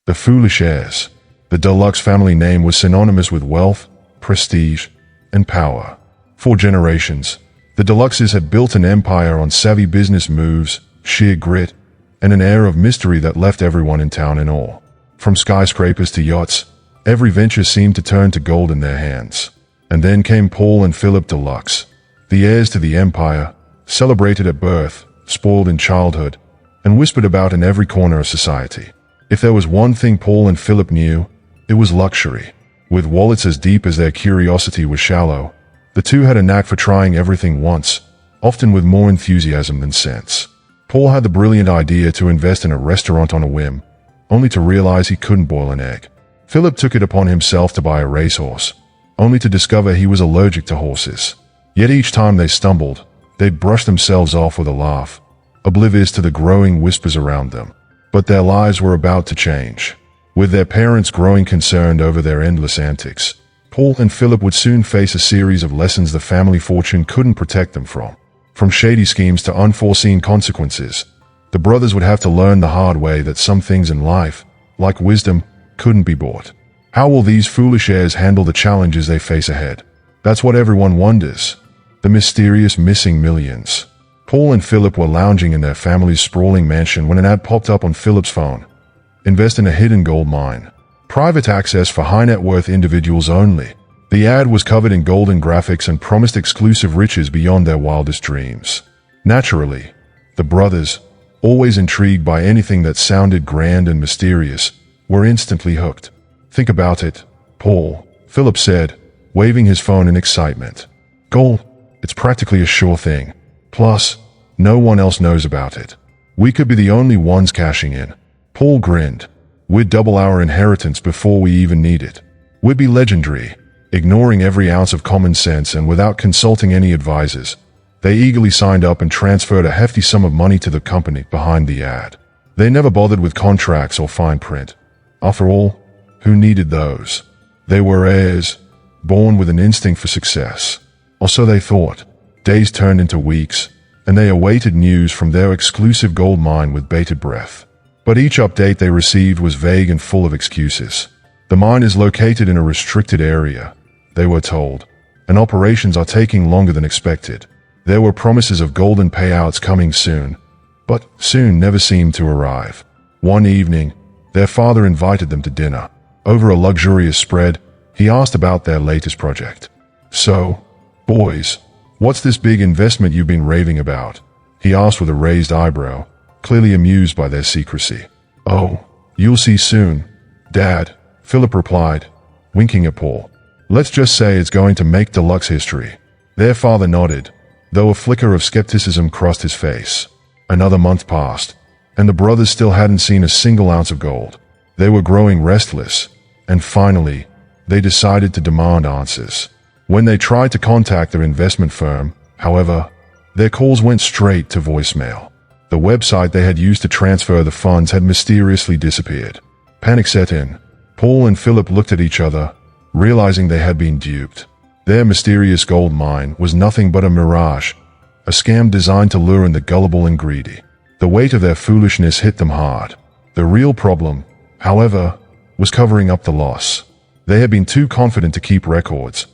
The Foolish Heirs. The DeLuxe family name was synonymous with wealth, prestige, and power. For generations, the DeLuxes had built an empire on savvy business moves, sheer grit, and an air of mystery that left everyone in town in awe. From skyscrapers to yachts, every venture seemed to turn to gold in their hands. And then came Paul and Philip DeLuxe, the heirs to the empire, celebrated at birth, spoiled in childhood, and whispered about in every corner of society. If there was one thing Paul and Philip knew, it was luxury. With wallets as deep as their curiosity was shallow, the two had a knack for trying everything once, often with more enthusiasm than sense. Paul had the brilliant idea to invest in a restaurant on a whim, only to realize he couldn't boil an egg. Philip took it upon himself to buy a racehorse, only to discover he was allergic to horses. Yet each time they stumbled, they'd brush themselves off with a laugh, oblivious to the growing whispers around them. But their lives were about to change. With their parents growing concerned over their endless antics, Paul and Philip would soon face a series of lessons the family fortune couldn't protect them from. From shady schemes to unforeseen consequences, the brothers would have to learn the hard way that some things in life, like wisdom, couldn't be bought. How will these foolish heirs handle the challenges they face ahead? That's what everyone wonders. The mysterious missing millions. Paul and Philip were lounging in their family's sprawling mansion when an ad popped up on Philip's phone. Invest in a hidden gold mine. Private access for high net worth individuals only. The ad was covered in golden graphics and promised exclusive riches beyond their wildest dreams. Naturally, the brothers, always intrigued by anything that sounded grand and mysterious, were instantly hooked. Think about it, Paul, Philip said, waving his phone in excitement. Gold, it's practically a sure thing. Plus, no one else knows about it. We could be the only ones cashing in. Paul grinned. We'd double our inheritance before we even need it. We'd be legendary. Ignoring every ounce of common sense and without consulting any advisors, they eagerly signed up and transferred a hefty sum of money to the company behind the ad. They never bothered with contracts or fine print. After all, who needed those? They were heirs, born with an instinct for success. Or so they thought. Days turned into weeks, and they awaited news from their exclusive gold mine with bated breath. But each update they received was vague and full of excuses. The mine is located in a restricted area, they were told, and operations are taking longer than expected. There were promises of golden payouts coming soon, but soon never seemed to arrive. One evening, their father invited them to dinner. Over a luxurious spread, he asked about their latest project. So, boys, what's this big investment you've been raving about? He asked with a raised eyebrow, clearly amused by their secrecy. Oh, you'll see soon, Dad, Philip replied, winking at Paul. Let's just say it's going to make DeLuxe history. Their father nodded, though a flicker of skepticism crossed his face. Another month passed, and the brothers still hadn't seen a single ounce of gold. They were growing restless, and finally, they decided to demand answers. When they tried to contact their investment firm, however, their calls went straight to voicemail. The website they had used to transfer the funds had mysteriously disappeared. Panic set in. Paul and Philip looked at each other, realizing they had been duped. Their mysterious gold mine was nothing but a mirage, a scam designed to lure in the gullible and greedy. The weight of their foolishness hit them hard. The real problem, however, was covering up the loss. They had been too confident to keep records,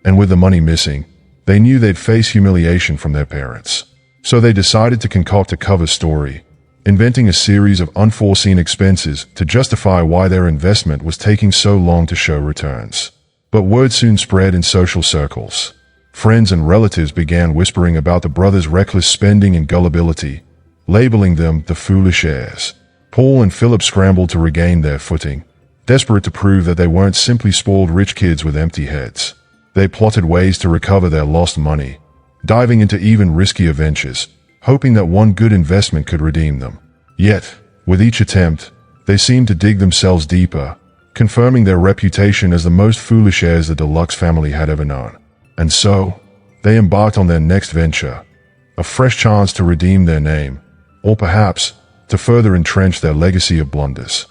and with the money missing, they knew they'd face humiliation from their parents. So they decided to concoct a cover story, inventing a series of unforeseen expenses to justify why their investment was taking so long to show returns. But word soon spread in social circles. Friends and relatives began whispering about the brothers' reckless spending and gullibility, labeling them the foolish heirs. Paul and Philip scrambled to regain their footing, desperate to prove that they weren't simply spoiled rich kids with empty heads. They plotted ways to recover their lost money, diving into even riskier ventures, hoping that one good investment could redeem them. Yet, with each attempt, they seemed to dig themselves deeper, confirming their reputation as the most foolish heirs the DeLuxe family had ever known. And so, they embarked on their next venture, a fresh chance to redeem their name, or perhaps, to further entrench their legacy of blunders.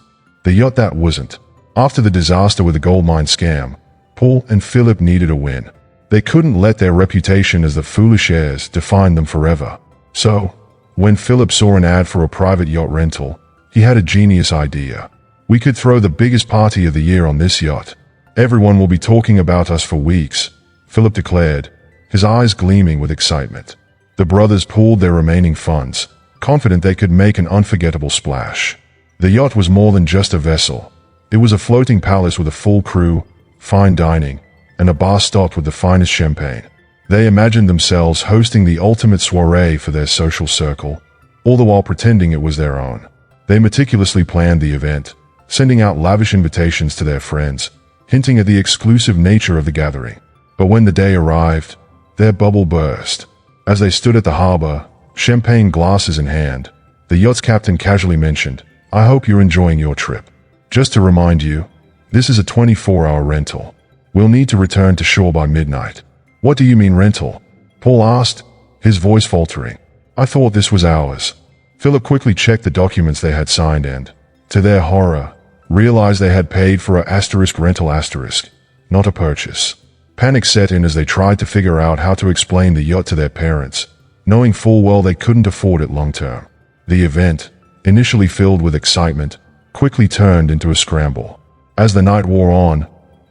The yacht that wasn't. After the disaster with the gold mine scam, Paul and Philip needed a win. They couldn't let their reputation as the foolish heirs define them forever. So, when Philip saw an ad for a private yacht rental, he had a genius idea. We could throw the biggest party of the year on this yacht. Everyone will be talking about us for weeks, Philip declared, his eyes gleaming with excitement. The brothers pooled their remaining funds, confident they could make an unforgettable splash. The yacht was more than just a vessel. It was a floating palace with a full crew, fine dining, and a bar stocked with the finest champagne. They imagined themselves hosting the ultimate soiree for their social circle, all the while pretending it was their own. They meticulously planned the event, sending out lavish invitations to their friends, hinting at the exclusive nature of the gathering. But when the day arrived, their bubble burst. As they stood at the harbor, champagne glasses in hand, the yacht's captain casually mentioned, "I hope you're enjoying your trip. Just to remind you, this is a 24-hour rental. We'll need to return to shore by midnight." "What do you mean rental?" Paul asked, his voice faltering. "I thought this was ours." Philip quickly checked the documents they had signed and, to their horror, realized they had paid for a rental, not a purchase. Panic set in as they tried to figure out how to explain the yacht to their parents, knowing full well they couldn't afford it long term. The event, initially filled with excitement, quickly turned into a scramble. As the night wore on,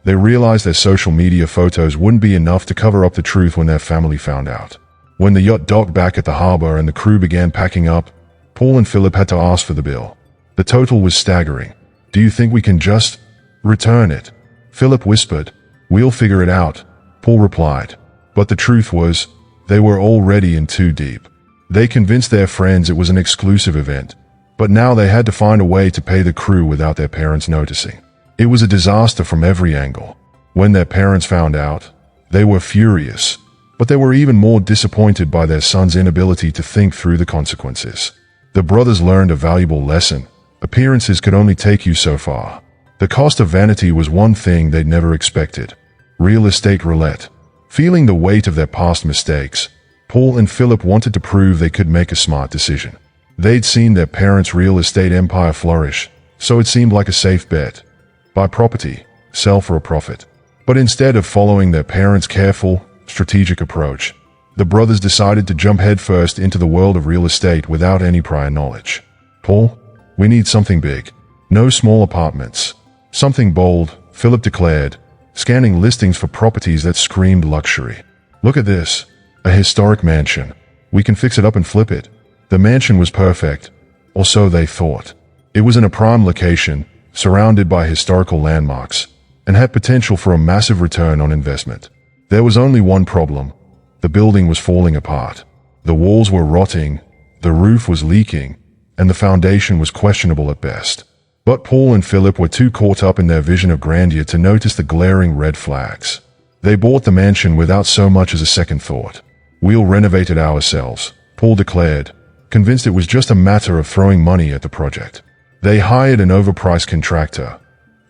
they realized their social media photos wouldn't be enough to cover up the truth when their family found out. When the yacht docked back at the harbor and the crew began packing up, Paul and Philip had to ask for the bill. The total was staggering. "Do you think we can just return it?" Philip whispered. "We'll figure it out," Paul replied. But the truth was, they were already in too deep. They convinced their friends it was an exclusive event, but now they had to find a way to pay the crew without their parents noticing. It was a disaster from every angle. When their parents found out, they were furious, but they were even more disappointed by their son's inability to think through the consequences. The brothers learned a valuable lesson. Appearances could only take you so far. The cost of vanity was one thing they'd never expected. Real estate roulette. Feeling the weight of their past mistakes, Paul and Philip wanted to prove they could make a smart decision. They'd seen their parents' real estate empire flourish, so it seemed like a safe bet. Buy property, sell for a profit. But instead of following their parents' careful, strategic approach, the brothers decided to jump headfirst into the world of real estate without any prior knowledge. "Paul, we need something big. No small apartments. Something bold," Philip declared, scanning listings for properties that screamed luxury. "Look at this. A historic mansion. We can fix it up and flip it." The mansion was perfect, or so they thought. It was in a prime location, surrounded by historical landmarks, and had potential for a massive return on investment. There was only one problem. The building was falling apart. The walls were rotting, the roof was leaking, and the foundation was questionable at best. But Paul and Philip were too caught up in their vision of grandeur to notice the glaring red flags. They bought the mansion without so much as a second thought. "We'll renovate it ourselves," Paul declared, convinced it was just a matter of throwing money at the project. They hired an overpriced contractor,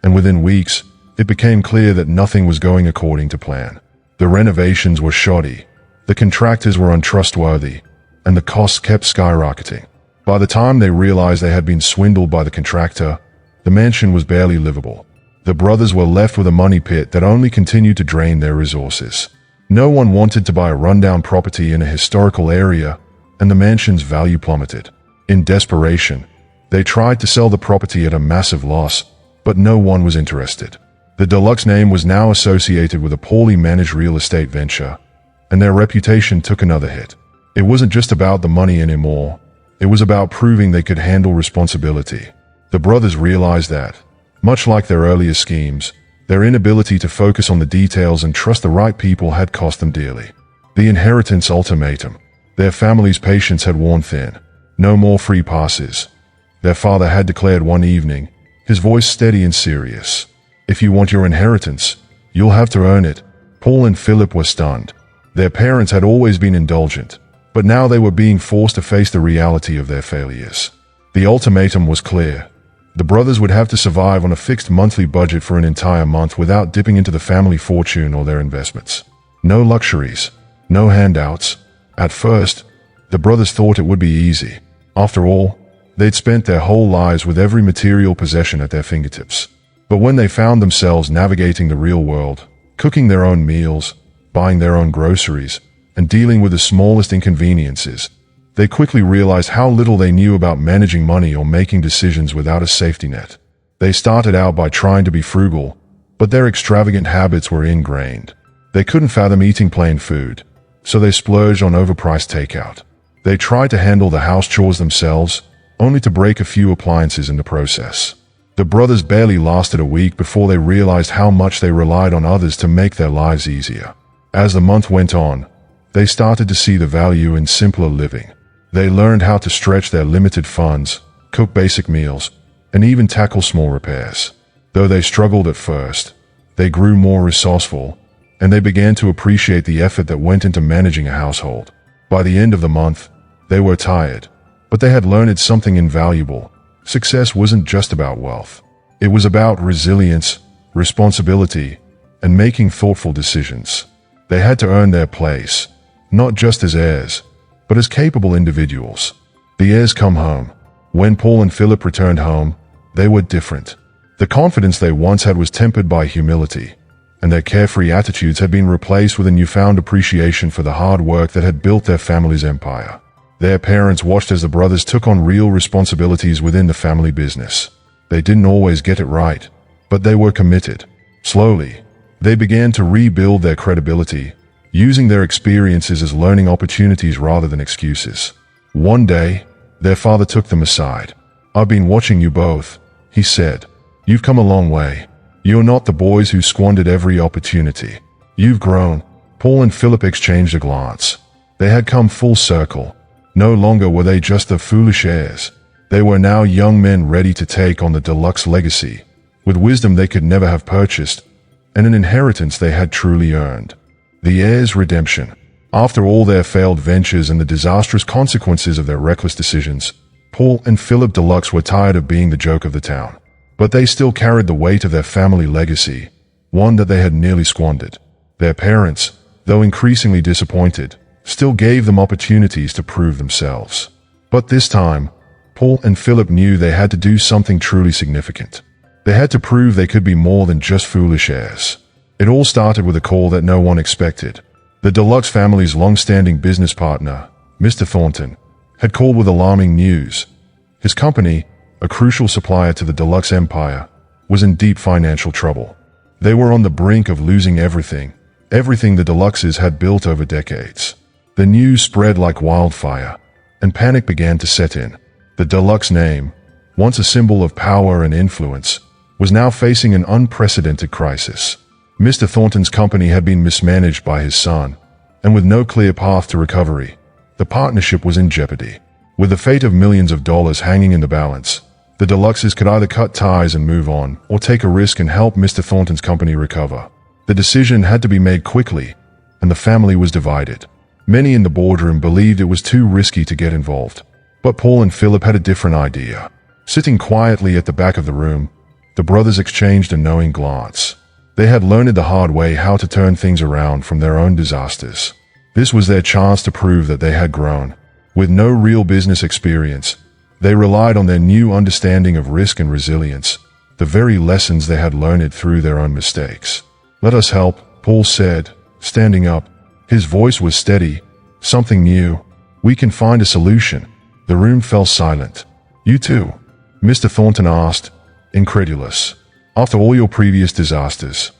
and within weeks, it became clear that nothing was going according to plan. The renovations were shoddy, the contractors were untrustworthy, and the costs kept skyrocketing. By the time they realized they had been swindled by the contractor, the mansion was barely livable. The brothers were left with a money pit that only continued to drain their resources. No one wanted to buy a rundown property in a historical area, and the mansion's value plummeted. In desperation, they tried to sell the property at a massive loss, but no one was interested. The DeLuxe name was now associated with a poorly managed real estate venture, and their reputation took another hit. It wasn't just about the money anymore. It was about proving they could handle responsibility. The brothers realized that, much like their earlier schemes, their inability to focus on the details and trust the right people had cost them dearly. The inheritance ultimatum. Their family's patience had worn thin. No more free passes. Their father had declared one evening, his voice steady and serious. "If you want your inheritance, you'll have to earn it." Paul and Philip were stunned. Their parents had always been indulgent, but now they were being forced to face the reality of their failures. The ultimatum was clear. The brothers would have to survive on a fixed monthly budget for an entire month without dipping into the family fortune or their investments. No luxuries, no handouts. At first, the brothers thought it would be easy. After all, they'd spent their whole lives with every material possession at their fingertips. But when they found themselves navigating the real world, cooking their own meals, buying their own groceries, and dealing with the smallest inconveniences, they quickly realized how little they knew about managing money or making decisions without a safety net. They started out by trying to be frugal, but their extravagant habits were ingrained. They couldn't fathom eating plain food, so they splurged on overpriced takeout. They tried to handle the house chores themselves, only to break a few appliances in the process. The brothers barely lasted a week before they realized how much they relied on others to make their lives easier. As the month went on, they started to see the value in simpler living. They learned how to stretch their limited funds, cook basic meals, and even tackle small repairs. Though they struggled at first, they grew more resourceful, and they began to appreciate the effort that went into managing a household. By the end of the month, they were tired, but they had learned something invaluable. Success wasn't just about wealth. It was about resilience, responsibility, and making thoughtful decisions. They had to earn their place, not just as heirs, but as capable individuals. The heirs come home. When Paul and Philip returned home, they were different. The confidence they once had was tempered by humility, and their carefree attitudes had been replaced with a newfound appreciation for the hard work that had built their family's empire. Their parents watched as the brothers took on real responsibilities within the family business. They didn't always get it right, but they were committed. Slowly, they began to rebuild their credibility, using their experiences as learning opportunities rather than excuses. One day, their father took them aside. "I've been watching you both," he said. "You've come a long way. You're not the boys who squandered every opportunity. You've grown." Paul and Philip exchanged a glance. They had come full circle. No longer were they just the foolish heirs. They were now young men ready to take on the DeLuxe legacy, with wisdom they could never have purchased, and an inheritance they had truly earned. The heirs' redemption. After all their failed ventures and the disastrous consequences of their reckless decisions, Paul and Philip DeLuxe were tired of being the joke of the town. But they still carried the weight of their family legacy, one that they had nearly squandered. Their parents, though increasingly disappointed, still gave them opportunities to prove themselves. But this time, Paul and Philip knew they had to do something truly significant. They had to prove they could be more than just foolish heirs. It all started with a call that no one expected. The DeLuxe family's long-standing business partner, Mr. Thornton, had called with alarming news. His company, a crucial supplier to the DeLuxe empire, was in deep financial trouble. They were on the brink of losing everything the DeLuxes had built over decades. The news spread like wildfire, and panic began to set in. The DeLuxe name, once a symbol of power and influence, was now facing an unprecedented crisis. Mr. Thornton's company had been mismanaged by his son, and with no clear path to recovery, the partnership was in jeopardy. With the fate of millions of dollars hanging in the balance, the DeLuxes could either cut ties and move on, or take a risk and help Mr. Thornton's company recover. The decision had to be made quickly, and the family was divided. Many in the boardroom believed it was too risky to get involved, but Paul and Philip had a different idea. Sitting quietly at the back of the room, the brothers exchanged a knowing glance. They had learned the hard way how to turn things around from their own disasters. This was their chance to prove that they had grown. With no real business experience, they relied on their new understanding of risk and resilience, the very lessons they had learned through their own mistakes. "Let us help," Paul said, standing up. His voice was steady. "Something new. We can find a solution." The room fell silent. "You too?" Mr. Thornton asked, incredulous. "After all your previous disasters?"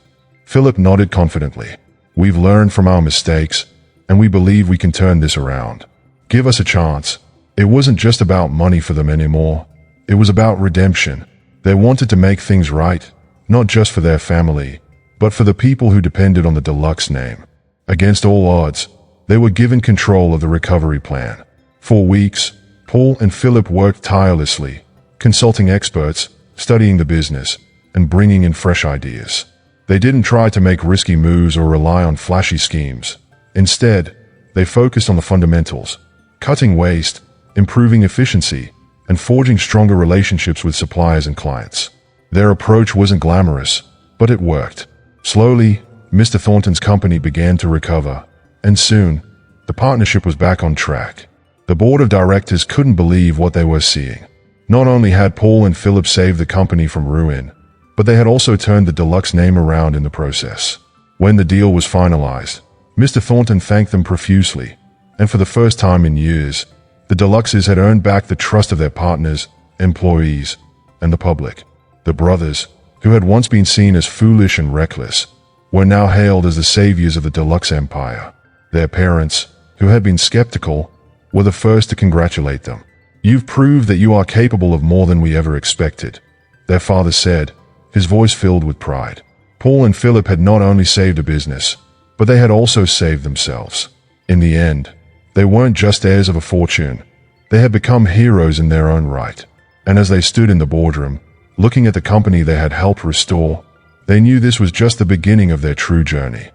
Philip nodded confidently. "We've learned from our mistakes, and we believe we can turn this around. Give us a chance." It wasn't just about money for them anymore. It was about redemption. They wanted to make things right, not just for their family, but for the people who depended on the DeLuxe name. Against all odds, they were given control of the recovery plan. For weeks, Paul and Philip worked tirelessly, consulting experts, studying the business, and bringing in fresh ideas. They didn't try to make risky moves or rely on flashy schemes. Instead, they focused on the fundamentals: cutting waste, improving efficiency, and forging stronger relationships with suppliers and clients. Their approach wasn't glamorous, but it worked. Slowly, Mr. Thornton's company began to recover, and soon, the partnership was back on track. The board of directors couldn't believe what they were seeing. Not only had Paul and Philip saved the company from ruin, but they had also turned the DeLuxe name around in the process. When the deal was finalized, Mr. Thornton thanked them profusely, and for the first time in years, the DeLuxes had earned back the trust of their partners, employees, and the public. The brothers, who had once been seen as foolish and reckless, were now hailed as the saviors of the DeLuxe empire. Their parents, who had been skeptical, were the first to congratulate them. "You've proved that you are capable of more than we ever expected," their father said, his voice filled with pride. Paul and Philip had not only saved a business, but they had also saved themselves. In the end, they weren't just heirs of a fortune. They had become heroes in their own right. And as they stood in the boardroom, looking at the company they had helped restore, they knew this was just the beginning of their true journey.